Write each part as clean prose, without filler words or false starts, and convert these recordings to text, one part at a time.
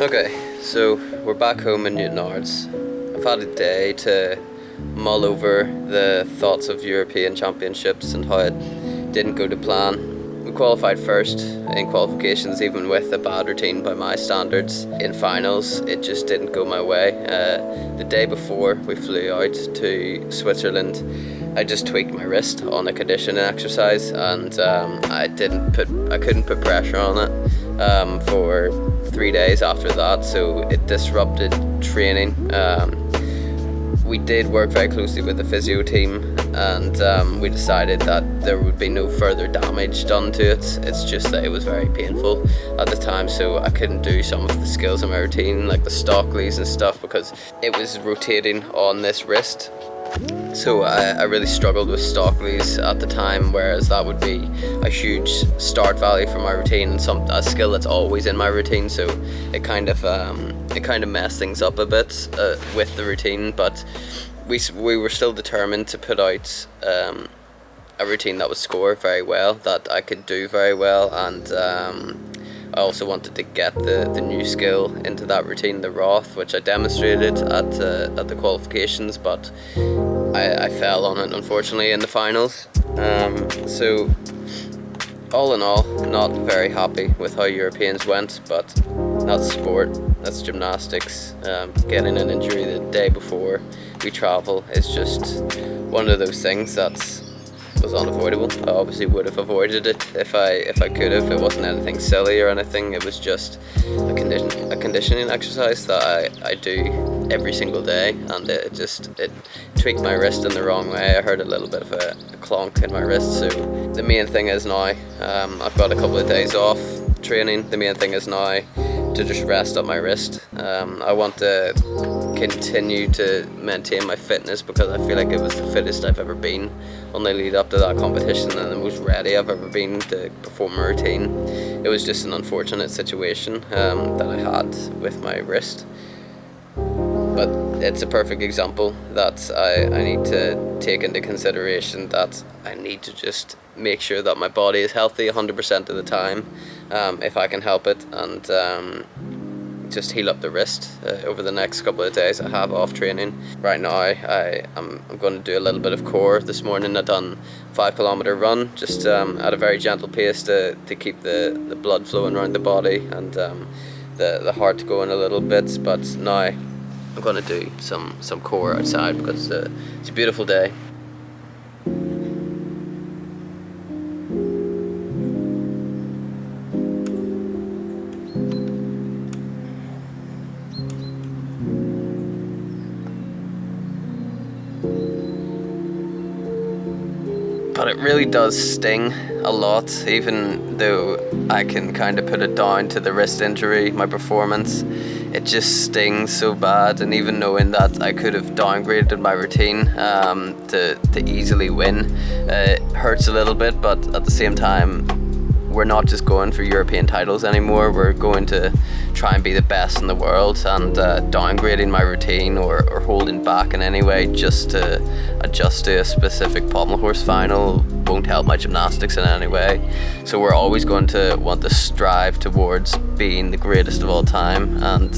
Okay, so we're back home in Newton Arts. I've had a day to mull over the thoughts of European Championships and how it didn't go to plan. We qualified first in qualifications, even with a bad routine by my standards. In finals, it just didn't go my way. The day before we flew out to Switzerland, I just tweaked my wrist on a conditioning exercise, and I couldn't put pressure on it for 3 days after that, so it disrupted training. We did work very closely with the physio team, and we decided that there would be no further damage done to it. It's just that it was very painful at the time, so I couldn't do some of the skills in my routine, like the Stockleys and stuff, because it was rotating on this wrist. So I really struggled with Stockleys at the time, whereas that would be a huge start value for my routine and a skill that's always in my routine. So it kind of messed things up a bit with the routine, but we were still determined to put out a routine that would score very well, that I could do very well, and I also wanted to get the new skill into that routine, the Roth, which I demonstrated at the qualifications, but I fell on it unfortunately in the finals. So all in all, not very happy with how Europeans went, but that's sport, that's gymnastics. Getting an injury the day before we travel is just one of those things that was unavoidable. I obviously would have avoided it if I could have. It wasn't anything silly or anything. It was just a conditioning exercise that I do every single day, and it tweaked my wrist in the wrong way. I heard a little bit of a clonk in my wrist. So the main thing is now I've got a couple of days off training. The main thing is now to just rest up my wrist. I want to continue to maintain my fitness, because I feel like it was the fittest I've ever been on the lead up to that competition, and the most ready I've ever been to perform a routine. It was just an unfortunate situation that I had with my wrist, but it's a perfect example that I need to take into consideration, that I need to just make sure that my body is healthy 100% of the time, if I can help it, and just heal up the wrist over the next couple of days I have off training. Right now I'm going to do a little bit of core. This morning I done 5-kilometer run, just at a very gentle pace to keep the blood flowing around the body and the heart going a little bit. But now I'm going to do some core outside, because it's a beautiful day. But it really does sting a lot, even though I can kind of put it down to the wrist injury, my performance. It just stings so bad, and even knowing that I could have downgraded my routine to easily win, it hurts a little bit, but at the same time, we're not just going for European titles anymore. We're going to try and be the best in the world, and downgrading my routine or holding back in any way just to adjust to a specific pommel horse final won't help my gymnastics in any way. So we're always going to want to strive towards being the greatest of all time, and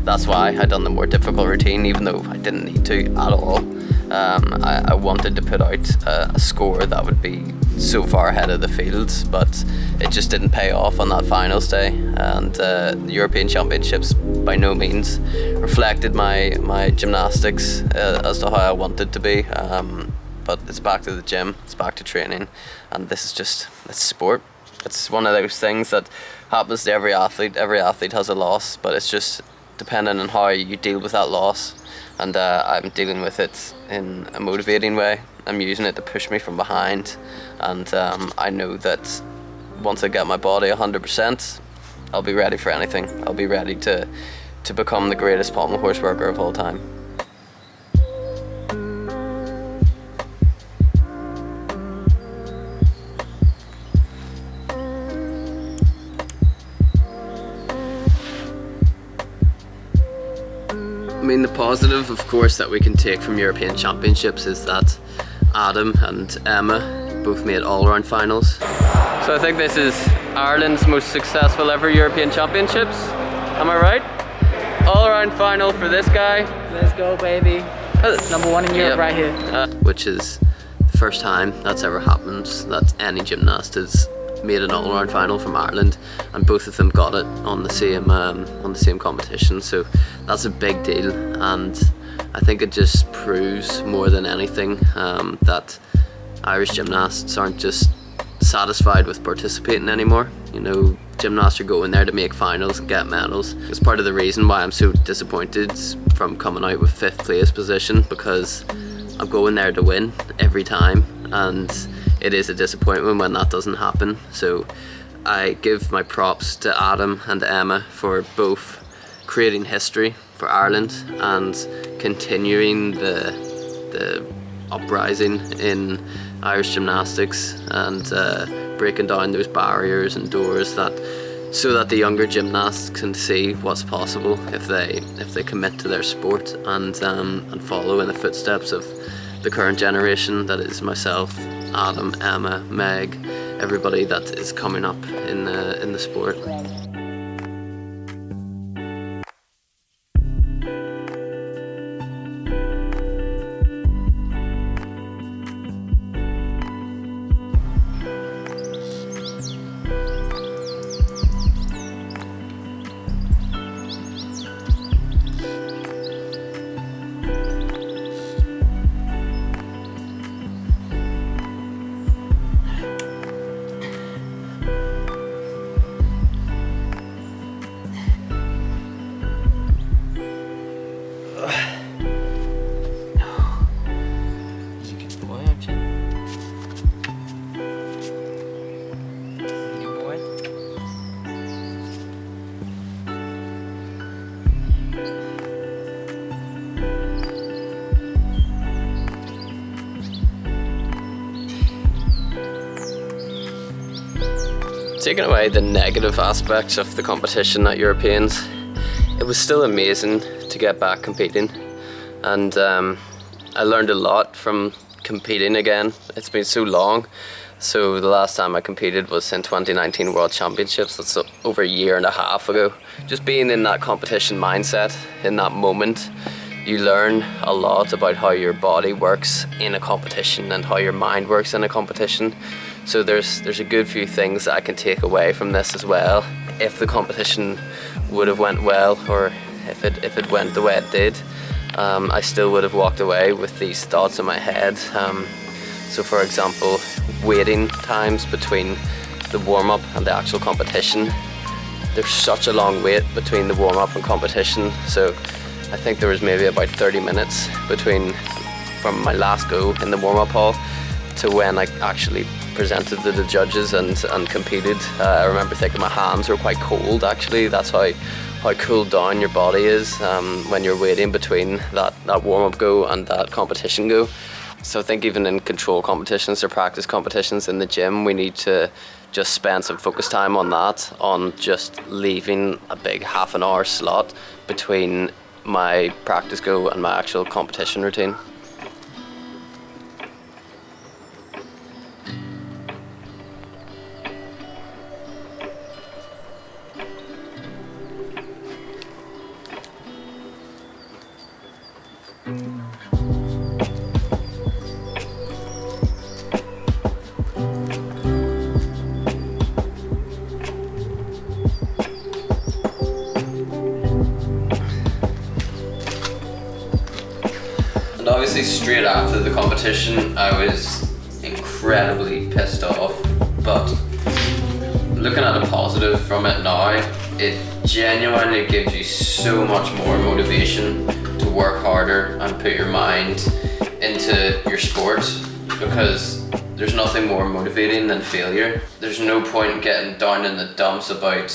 that's why I done the more difficult routine, even though I didn't need to at all. I wanted to put out a score that would be so far ahead of the field, but it just didn't pay off on that finals day, and the European Championships by no means reflected my gymnastics as to how I wanted to be. But it's back to the gym, it's back to training, and this is it's sport. It's one of those things that happens to every athlete. Every athlete has a loss, but it's just dependent on how you deal with that loss. And I'm dealing with it in a motivating way. I'm using it to push me from behind, and I know that once I get my body 100%, I'll be ready for anything. I'll be ready to become the greatest pommel horse worker of all time. I mean, the positive, of course, that we can take from European Championships is that Adam and Emma both made all-round finals. So I think this is Ireland's most successful ever European Championships. Am I right? All-around final for this guy. Let's go, baby. Number 1 in Europe, right here. Which is the first time that's ever happened that any gymnast has made an all-around final from Ireland, and both of them got it on the same competition. So that's a big deal, and I think it just proves more than anything that Irish gymnasts aren't just satisfied with participating anymore. You know, gymnasts are going there to make finals and get medals. It's part of the reason why I'm so disappointed from coming out with 5th place position, because I'm going there to win every time, and it is a disappointment when that doesn't happen. So I give my props to Adam and Emma for both creating history for Ireland and continuing the uprising in Irish gymnastics, and breaking down those barriers and doors so that the younger gymnasts can see what's possible if they commit to their sport and follow in the footsteps of the current generation, that is myself, Adam, Emma, Meg, everybody that is coming up in the sport. Taking away the negative aspects of the competition at Europeans, it was still amazing to get back competing, and I learned a lot from competing again. It's been so long. So the last time I competed was in 2019 World Championships. That's over a year and a half ago. Just being in that competition mindset, in that moment, you learn a lot about how your body works in a competition and how your mind works in a competition. So there's a good few things that I can take away from this as well. If the competition would have went well, or if it went the way it did, I still would have walked away with these thoughts in my head. So for example, waiting times between the warm-up and the actual competition. There's such a long wait between the warm-up and competition. So I think there was maybe about 30 minutes from my last go in the warm-up hall to when I actually presented to the judges and competed. I remember thinking my hands were quite cold actually. That's how cooled down your body is when you're waiting between that warm-up go and that competition go. So I think even in control competitions or practice competitions in the gym, we need to just spend some focus time on that, on just leaving a big half an hour slot between my practice go and my actual competition routine. And obviously straight after the competition I was incredibly pissed off, but looking at the positive from it now, it genuinely gives you so much more motivation to work harder and put your mind into your sport, because there's nothing more motivating than failure. There's no point getting down in the dumps about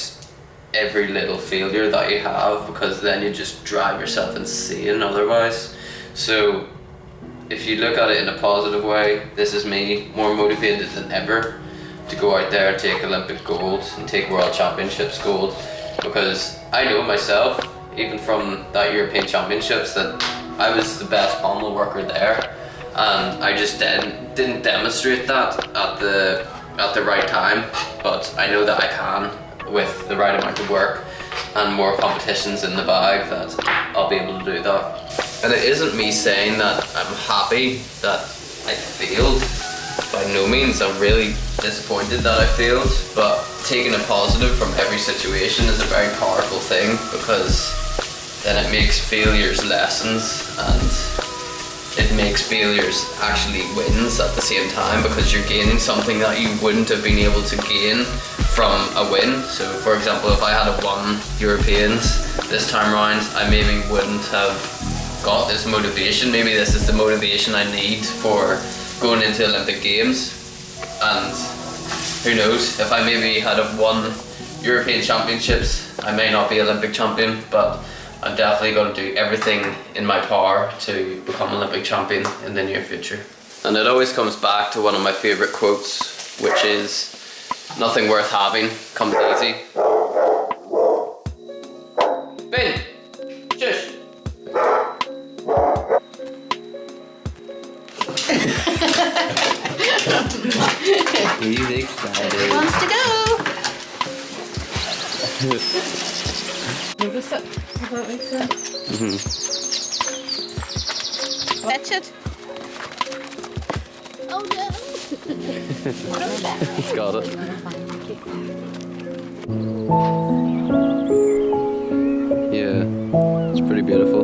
every little failure that you have, because then you just drive yourself insane otherwise. So if you look at it in a positive way, this is me more motivated than ever to go out there and take Olympic gold and take World Championships gold, because I know myself, even from that European Championships, that I was the best pommel worker there, and I just didn't demonstrate that at the at the right time, but I know that I can with the right amount of work and more competitions in the bag, that I'll be able to do that. And it isn't me saying that I'm happy that I failed. By no means. I'm really disappointed that I failed, but taking a positive from every situation is a very powerful thing, because then it makes failures lessons, and it makes failures actually wins at the same time, because you're gaining something that you wouldn't have been able to gain from a win. So for example, if I had won Europeans this time around, I maybe wouldn't have got this motivation. Maybe this is the motivation I need for going into Olympic Games. And who knows, if I maybe had have won European Championships, I may not be Olympic champion, but I'm definitely going to do everything in my power to become Olympic champion in the near future. And it always comes back to one of my favourite quotes, which is, nothing worth having comes easy. Ben! Shush! He's excited. Wants to go. Maybe so. Does that make sense? Fetch it. Oh no. He's got it. Yeah, it's pretty beautiful.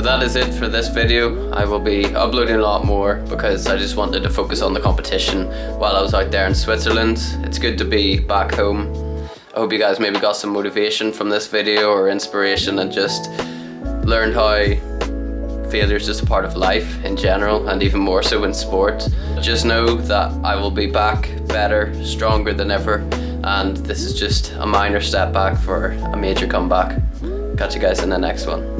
That is it for this video. I will be uploading a lot more because I just wanted to focus on the competition while I was out there in Switzerland. It's good to be back home. I hope you guys maybe got some motivation from this video or inspiration, and just learned how failure is just a part of life in general, and even more so in sport. Just know that I will be back better, stronger than ever, and this is just a minor step back for a major comeback. Catch you guys in the next one.